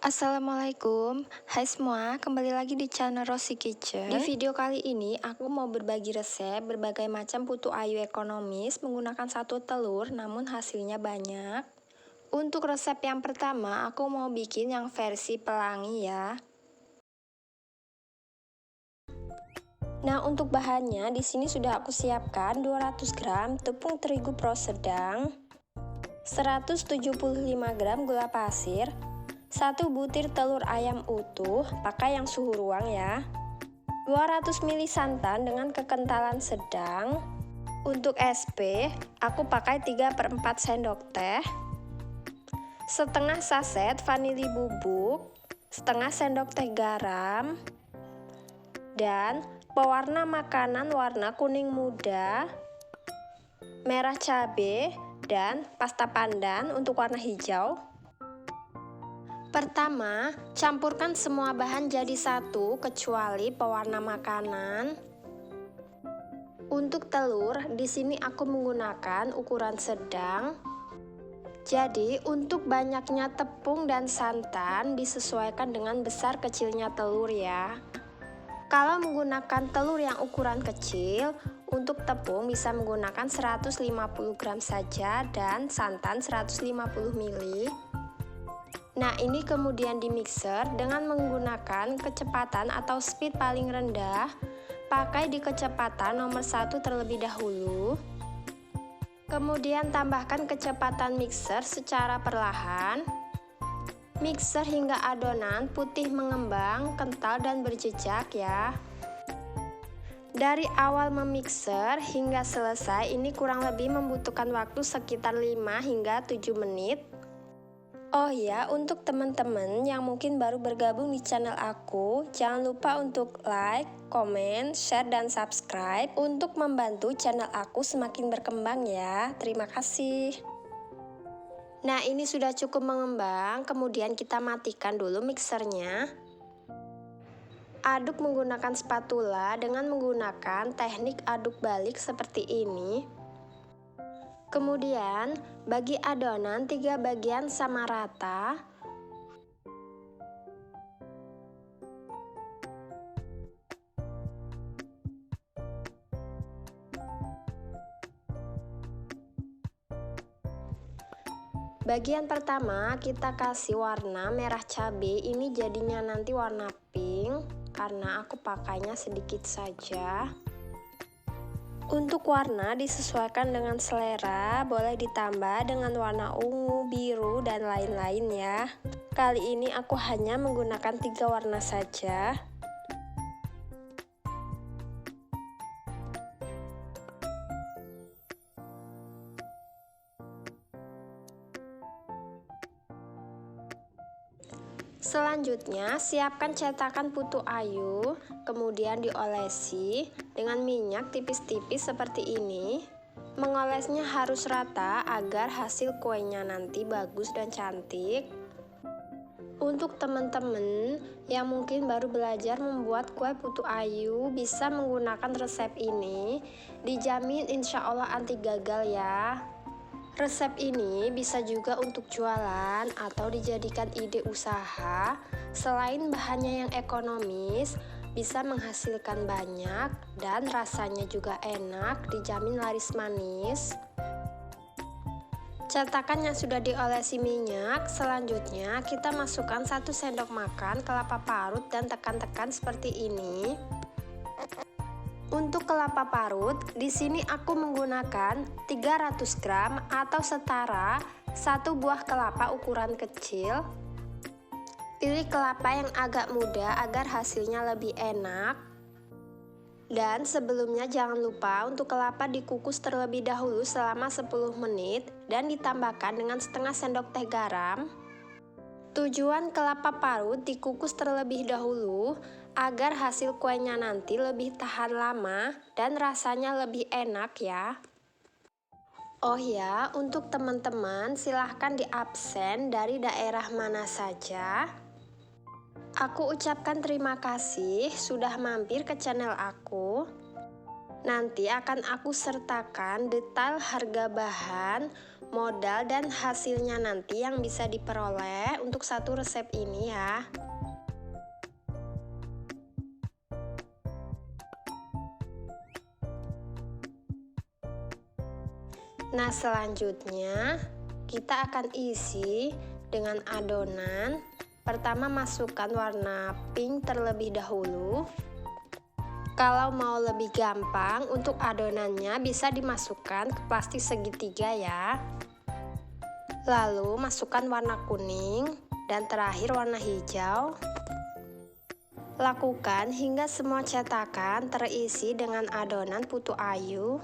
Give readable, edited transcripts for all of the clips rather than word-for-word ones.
Assalamualaikum, hai semua, kembali lagi di channel Rosy Kitchen. Di video kali ini, aku mau berbagi resep berbagai macam putu ayu ekonomis menggunakan satu telur, namun hasilnya banyak. Untuk resep yang pertama, aku mau bikin yang versi pelangi ya. Nah, untuk bahannya di sini sudah aku siapkan 200 gram tepung terigu pro sedang, 175 gram gula pasir, 1 butir telur ayam utuh, pakai yang suhu ruang ya. 200 ml santan dengan kekentalan sedang. Untuk SP, aku pakai 3/4 sendok teh. Setengah saset vanili bubuk, setengah sendok teh garam, dan pewarna makanan warna kuning muda, merah cabai, dan pasta pandan untuk warna hijau. Pertama, campurkan semua bahan jadi satu kecuali pewarna makanan. Untuk telur, di sini aku menggunakan ukuran sedang. Jadi, untuk banyaknya tepung dan santan disesuaikan dengan besar kecilnya telur ya. Kalau menggunakan telur yang ukuran kecil, untuk tepung bisa menggunakan 150 gram saja dan santan 150 ml. Nah, ini kemudian di mixer dengan menggunakan kecepatan atau speed paling rendah. Pakai di kecepatan nomor 1 terlebih dahulu. Kemudian tambahkan kecepatan mixer secara perlahan. Mixer hingga adonan putih mengembang, kental dan berjejak ya. Dari awal memixer hingga selesai ini kurang lebih membutuhkan waktu sekitar 5 hingga 7 menit. Oh ya, untuk teman-teman yang mungkin baru bergabung di channel aku, jangan lupa untuk like, komen, share, dan subscribe untuk membantu channel aku semakin berkembang ya. Terima kasih. Nah, ini sudah cukup mengembang, kemudian kita matikan dulu mixernya. Aduk menggunakan spatula dengan menggunakan teknik aduk balik seperti ini. Kemudian, bagi adonan 3 bagian sama rata. Bagian pertama kita kasih warna merah cabai, ini jadinya nanti warna pink karena aku pakainya sedikit saja. Untuk warna disesuaikan dengan selera, boleh ditambah dengan warna ungu, biru, dan lain-lain ya. Kali ini aku hanya menggunakan 3 warna saja. Selanjutnya, siapkan cetakan putu ayu, kemudian diolesi dengan minyak tipis-tipis seperti ini. Mengolesnya harus rata agar hasil kuenya nanti bagus dan cantik. Untuk teman-teman yang mungkin baru belajar membuat kue putu ayu, bisa menggunakan resep ini. Dijamin insya Allah anti gagal ya. Resep ini bisa juga untuk jualan atau dijadikan ide usaha. Selain bahannya yang ekonomis, bisa menghasilkan banyak dan rasanya juga enak, dijamin laris manis. Cetakan yang sudah diolesi minyak, selanjutnya kita masukkan 1 sendok makan kelapa parut dan tekan-tekan seperti ini. Untuk kelapa parut, di sini aku menggunakan 300 gram atau setara 1 buah kelapa ukuran kecil. Pilih kelapa yang agak muda agar hasilnya lebih enak. Dan sebelumnya jangan lupa untuk kelapa dikukus terlebih dahulu selama 10 menit dan ditambahkan dengan setengah sendok teh garam. Tujuan kelapa parut dikukus terlebih dahulu agar hasil kuenya nanti lebih tahan lama dan rasanya lebih enak ya. Oh ya, untuk teman-teman silahkan diabsen dari daerah mana saja. Aku ucapkan terima kasih sudah mampir ke channel aku. Nanti akan aku sertakan detail harga bahan modal dan hasilnya nanti yang bisa diperoleh untuk satu resep ini ya. Nah, selanjutnya kita akan isi dengan adonan. Pertama masukkan warna pink terlebih dahulu. Kalau mau lebih gampang untuk adonannya bisa dimasukkan ke plastik segitiga ya. Lalu masukkan warna kuning dan terakhir warna hijau. Lakukan hingga semua cetakan terisi dengan adonan putu ayu.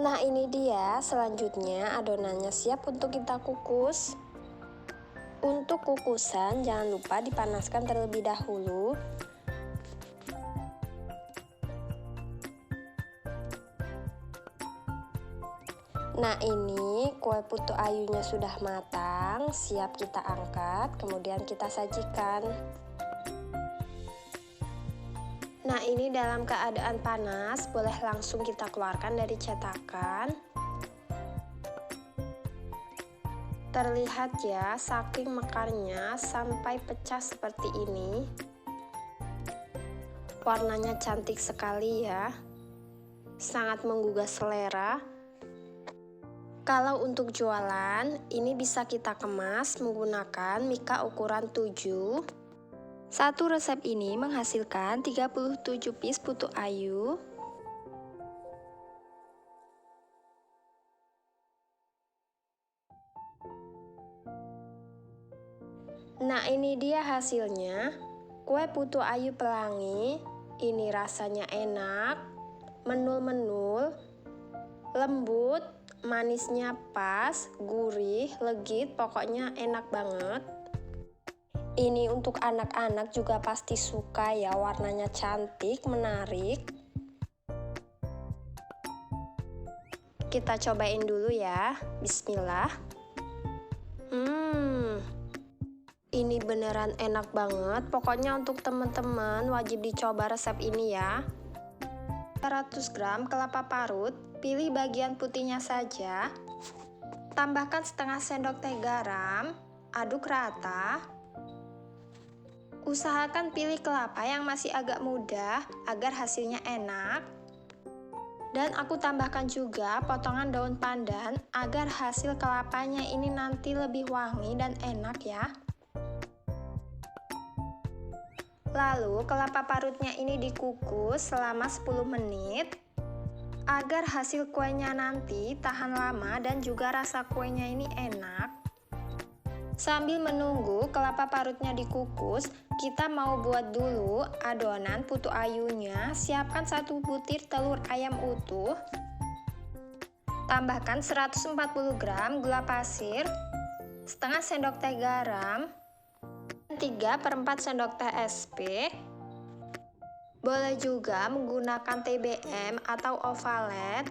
Nah, ini dia selanjutnya adonannya siap untuk kita kukus. Untuk kukusan jangan lupa dipanaskan terlebih dahulu. Nah, ini kue putu ayunya sudah matang, siap kita angkat, kemudian kita sajikan. Nah, ini dalam keadaan panas, boleh langsung kita keluarkan dari cetakan. Terlihat ya, saking mekarnya sampai pecah seperti ini. Warnanya cantik sekali ya, sangat menggugah selera. Kalau untuk jualan, ini bisa kita kemas menggunakan mika ukuran 7. Satu resep ini menghasilkan 37 piece putu ayu. Nah, ini dia hasilnya. Kue putu ayu pelangi. Ini rasanya enak, menul-menul, lembut, manisnya pas, gurih, legit, pokoknya enak banget. Ini untuk anak-anak juga pasti suka ya, warnanya cantik, menarik. Kita cobain dulu ya, bismillah. Ini beneran enak banget, pokoknya untuk teman-teman wajib dicoba resep ini ya. 100 gram kelapa parut, pilih bagian putihnya saja. Tambahkan setengah sendok teh garam, aduk rata. Usahakan pilih kelapa yang masih agak muda agar hasilnya enak. Dan aku tambahkan juga potongan daun pandan agar hasil kelapanya ini nanti lebih wangi dan enak ya. Lalu kelapa parutnya ini dikukus selama 10 menit agar hasil kuenya nanti tahan lama dan juga rasa kuenya ini enak. Sambil menunggu kelapa parutnya dikukus, kita mau buat dulu adonan putu ayunya. Siapkan 1 butir telur ayam utuh. Tambahkan 140 gram gula pasir, setengah sendok teh garam, 3/4 sendok teh SP. Boleh juga menggunakan TBM atau ovalet.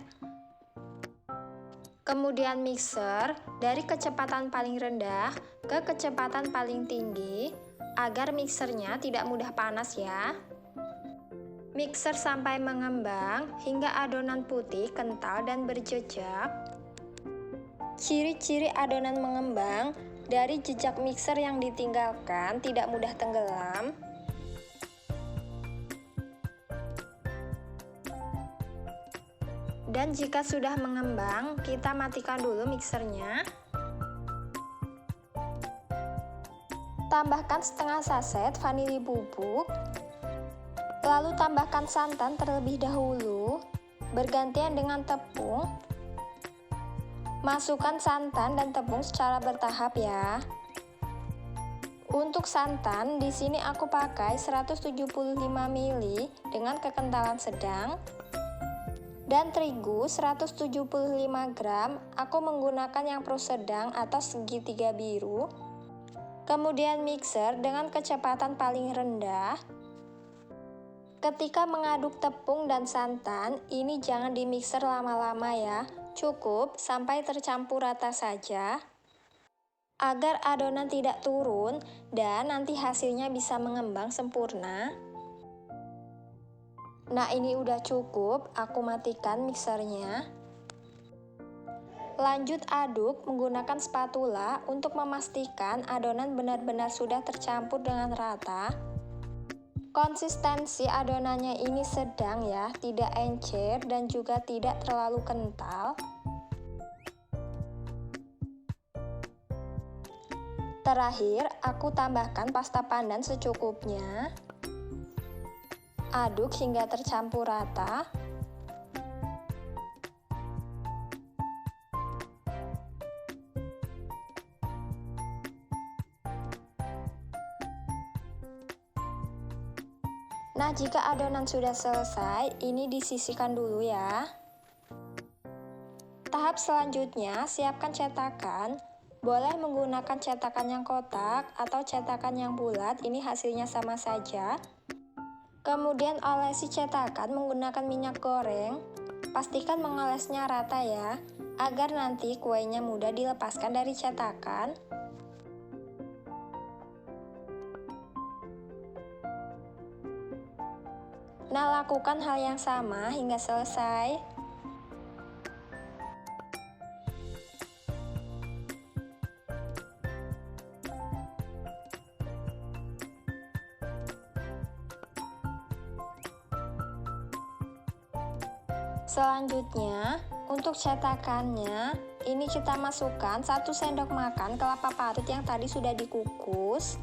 Kemudian mixer dari kecepatan paling rendah ke kecepatan paling tinggi agar mixernya tidak mudah panas ya. Mixer sampai mengembang hingga adonan putih kental dan berjejak. Ciri-ciri adonan mengembang dari jejak mixer yang ditinggalkan tidak mudah tenggelam. Dan jika sudah mengembang, kita matikan dulu mixernya. Tambahkan setengah saset vanili bubuk. Lalu tambahkan santan terlebih dahulu, bergantian dengan tepung. Masukkan santan dan tepung secara bertahap ya. Untuk santan, di sini aku pakai 175 ml dengan kekentalan sedang. Dan terigu 175 gram, aku menggunakan yang pro sedang atau segitiga biru. Kemudian mixer dengan kecepatan paling rendah. Ketika mengaduk tepung dan santan, ini jangan dimixer lama-lama ya. Cukup sampai tercampur rata saja, agar adonan tidak turun dan nanti hasilnya bisa mengembang sempurna. Nah, ini udah cukup, aku matikan mixernya. Lanjut aduk menggunakan spatula untuk memastikan adonan benar-benar sudah tercampur dengan rata. Konsistensi adonannya ini sedang ya, tidak encer dan juga tidak terlalu kental. Terakhir, aku tambahkan pasta pandan secukupnya. Aduk hingga tercampur rata. Nah, jika adonan sudah selesai, ini disisihkan dulu ya. Tahap selanjutnya, siapkan cetakan. Boleh menggunakan cetakan yang kotak atau cetakan yang bulat, ini hasilnya sama saja. Kemudian olesi cetakan menggunakan minyak goreng. Pastikan mengolesnya rata ya, agar nanti kuenya mudah dilepaskan dari cetakan. Nah, lakukan hal yang sama hingga selesai. Selanjutnya, untuk cetakannya, ini kita masukkan 1 sendok makan kelapa parut yang tadi sudah dikukus.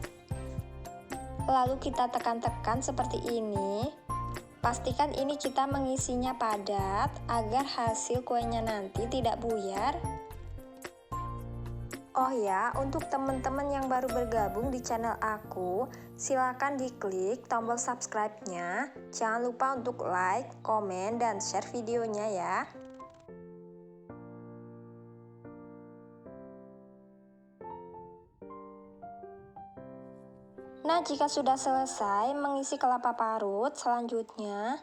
Lalu kita tekan-tekan seperti ini. Pastikan ini kita mengisinya padat agar hasil kuenya nanti tidak buyar. Oh ya, untuk teman-teman yang baru bergabung di channel aku, silakan diklik tombol subscribe-nya. Jangan lupa untuk like, komen, dan share videonya ya. Nah, jika sudah selesai mengisi kelapa parut, selanjutnya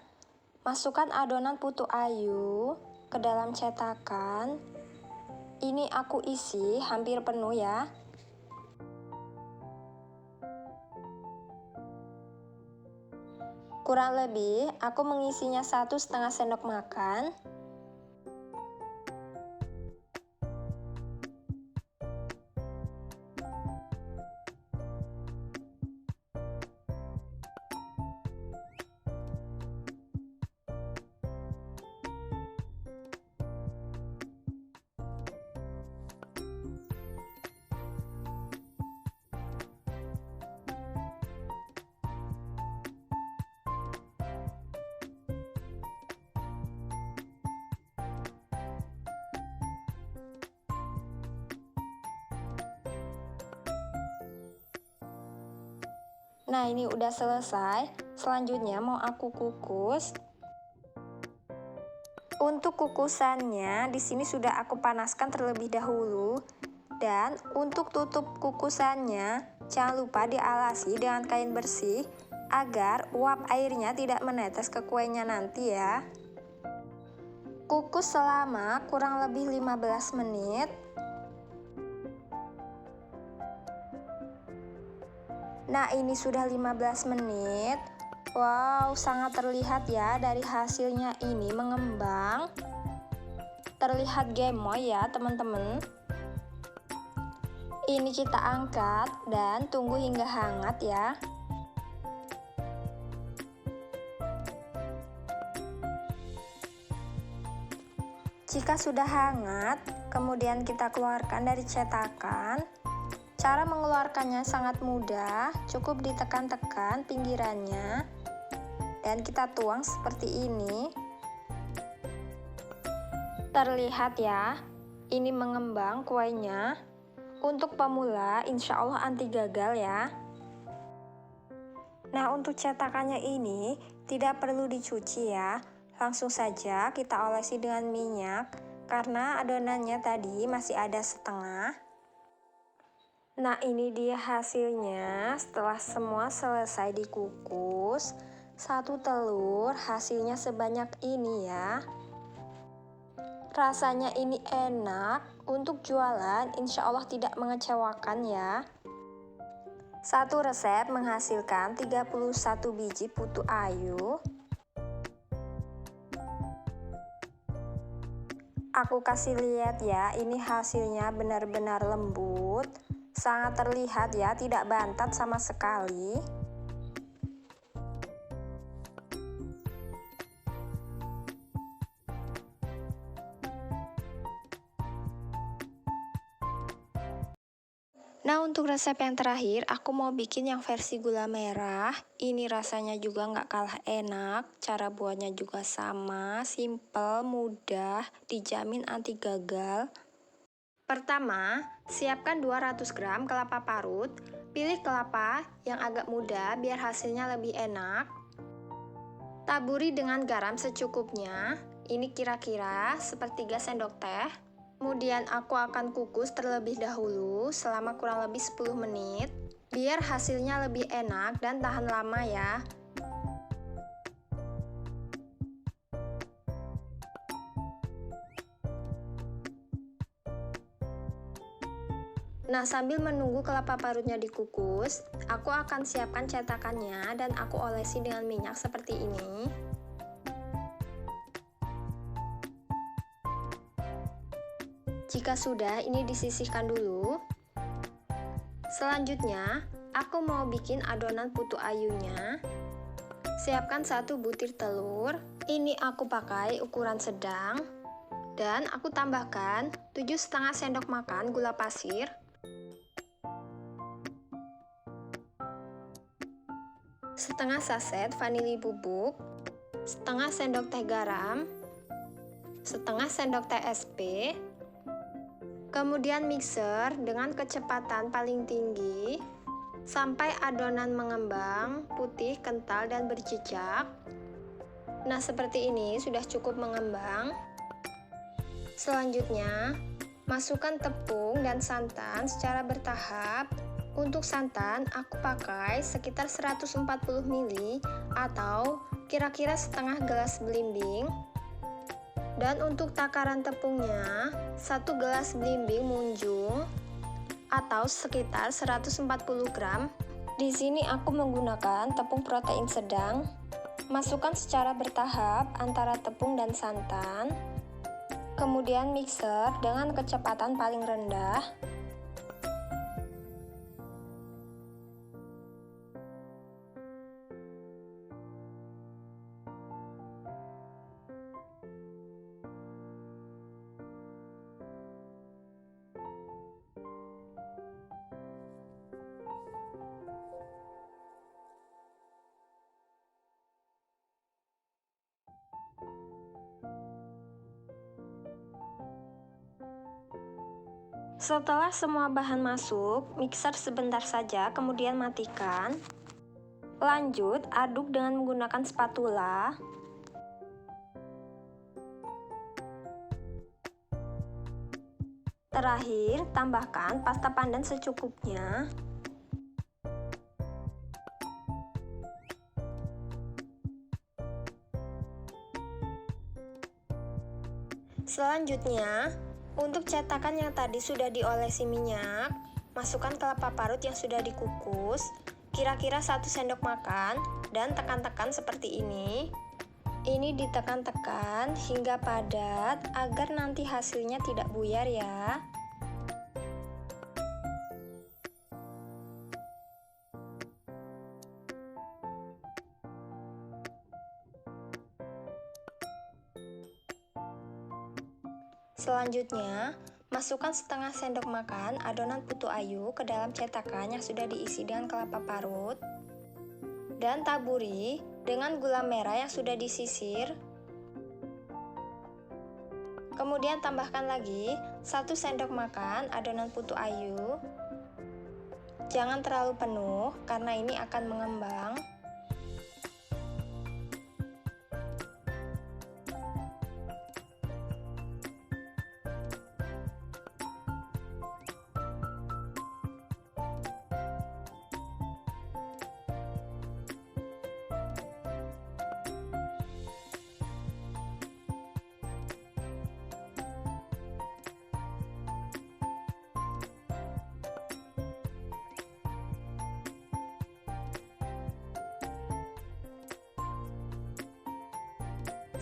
masukkan adonan putu ayu ke dalam cetakan. Ini aku isi hampir penuh ya. Kurang lebih aku mengisinya 1,5 sendok makan. Nah, ini udah selesai. Selanjutnya mau aku kukus. Untuk kukusannya, di sini sudah aku panaskan terlebih dahulu. Dan untuk tutup kukusannya, jangan lupa dialasi dengan kain bersih agar uap airnya tidak menetes ke kuenya nanti ya. Kukus selama kurang lebih 15 menit. Nah, ini sudah 15 menit. Wow, sangat terlihat ya dari hasilnya ini mengembang. Terlihat gemoy ya, teman-teman. Ini kita angkat dan tunggu hingga hangat ya. Jika sudah hangat, kemudian kita keluarkan dari cetakan. Cara mengeluarkannya sangat mudah, cukup ditekan-tekan pinggirannya dan kita tuang seperti ini. Terlihat ya, ini mengembang kuenya. Untuk pemula, insya Allah anti gagal ya. Nah, untuk cetakannya ini tidak perlu dicuci ya, langsung saja kita olesi dengan minyak karena adonannya tadi masih ada setengah. Nah, ini dia hasilnya setelah semua selesai dikukus. 1 telur hasilnya sebanyak ini ya. Rasanya ini enak, untuk jualan insya Allah tidak mengecewakan ya. Satu resep menghasilkan 31 biji putu ayu. Aku kasih lihat ya, ini hasilnya benar-benar lembut. Sangat terlihat ya, tidak bantat sama sekali. Nah, untuk resep yang terakhir, aku mau bikin yang versi gula merah. Ini rasanya juga nggak kalah enak. Cara buatnya juga sama, simple, mudah, dijamin anti gagal. Pertama, siapkan 200 gram kelapa parut. Pilih kelapa yang agak muda biar hasilnya lebih enak. Taburi dengan garam secukupnya. Ini kira-kira sepertiga sendok teh. Kemudian aku akan kukus terlebih dahulu selama kurang lebih 10 menit biar hasilnya lebih enak dan tahan lama ya. Nah, sambil menunggu kelapa parutnya dikukus, aku akan siapkan cetakannya dan aku olesi dengan minyak seperti ini. Jika sudah, ini disisihkan dulu. Selanjutnya, aku mau bikin adonan putu ayunya. Siapkan 1 butir telur. Ini aku pakai ukuran sedang. Dan aku tambahkan 7,5 sendok makan gula pasir. Setengah saset vanili bubuk. Setengah sendok teh garam. Setengah sendok teh SP. Kemudian mixer dengan kecepatan paling tinggi sampai adonan mengembang, putih, kental, dan berjejak. Nah, seperti ini sudah cukup mengembang. Selanjutnya, masukkan tepung dan santan secara bertahap. Untuk santan, aku pakai sekitar 140 ml atau kira-kira setengah gelas belimbing. Dan untuk takaran tepungnya, 1 gelas belimbing munjung atau sekitar 140 gram. Di sini aku menggunakan tepung protein sedang. Masukkan secara bertahap antara tepung dan santan. Kemudian mixer dengan kecepatan paling rendah. Setelah semua bahan masuk, mixer sebentar saja, kemudian matikan. Lanjut, aduk dengan menggunakan spatula. Terakhir, tambahkan pasta pandan secukupnya. Selanjutnya, untuk cetakan yang tadi sudah diolesi minyak, masukkan kelapa parut yang sudah dikukus, kira-kira 1 sendok makan, dan tekan-tekan seperti ini. Ini ditekan-tekan hingga padat agar nanti hasilnya tidak buyar ya. Selanjutnya, masukkan setengah sendok makan adonan putu ayu ke dalam cetakan yang sudah diisi dengan kelapa parut. Dan taburi dengan gula merah yang sudah disisir. Kemudian tambahkan lagi 1 sendok makan adonan putu ayu. Jangan terlalu penuh karena ini akan mengembang.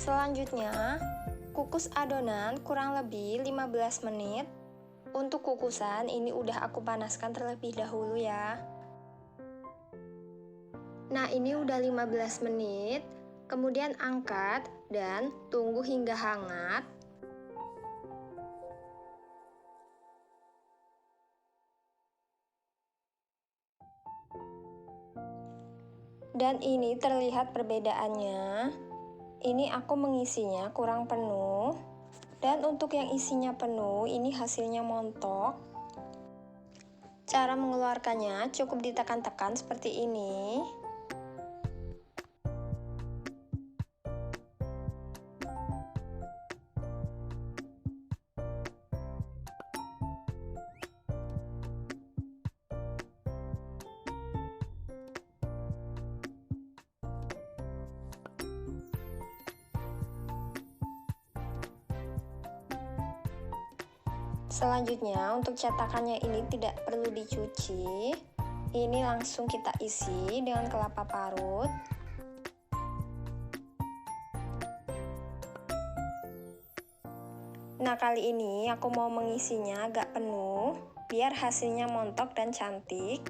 Selanjutnya, kukus adonan kurang lebih 15 menit. Untuk kukusan ini udah aku panaskan terlebih dahulu ya. Nah, ini udah 15 menit. Kemudian angkat dan tunggu hingga hangat. Dan ini terlihat perbedaannya. Ini aku mengisinya kurang penuh. Dan untuk yang isinya penuh, ini hasilnya montok. Cara mengeluarkannya cukup ditekan-tekan seperti ini. Selanjutnya, untuk cetakannya ini tidak perlu dicuci. Ini langsung kita isi dengan kelapa parut. Nah, kali ini aku mau mengisinya agak penuh, biar hasilnya montok dan cantik.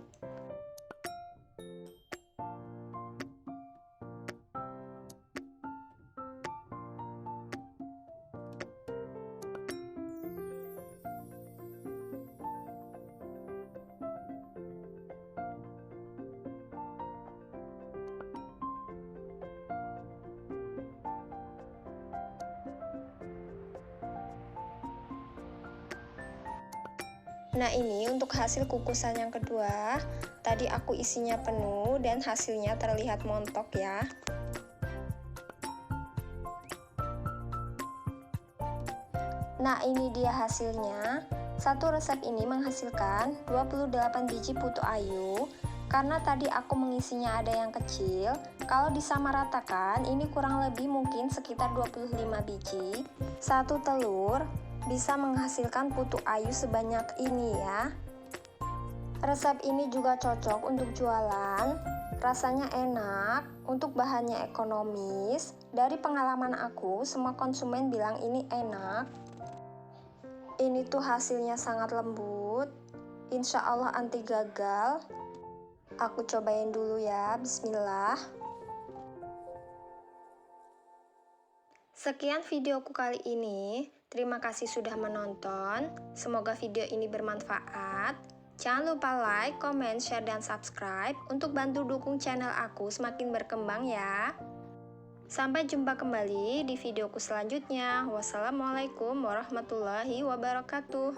Nah, ini untuk hasil kukusan yang kedua. Tadi aku isinya penuh dan hasilnya terlihat montok ya. Nah, ini dia hasilnya. Satu resep ini menghasilkan 28 biji putu ayu. Karena tadi aku mengisinya ada yang kecil, kalau disamaratakan ini kurang lebih mungkin sekitar 25 biji. Satu telur bisa menghasilkan putu ayu sebanyak ini ya. Resep ini juga cocok untuk jualan, rasanya enak, untuk bahannya ekonomis. Dari pengalaman aku, semua konsumen bilang ini enak. Ini tuh hasilnya sangat lembut, insya Allah anti gagal. Aku cobain dulu ya, bismillah. Sekian videoku kali ini. Terima kasih sudah menonton. Semoga video ini bermanfaat. Jangan lupa like, comment, share, dan subscribe untuk bantu dukung channel aku semakin berkembang ya. Sampai jumpa kembali di videoku selanjutnya. Wassalamualaikum warahmatullahi wabarakatuh.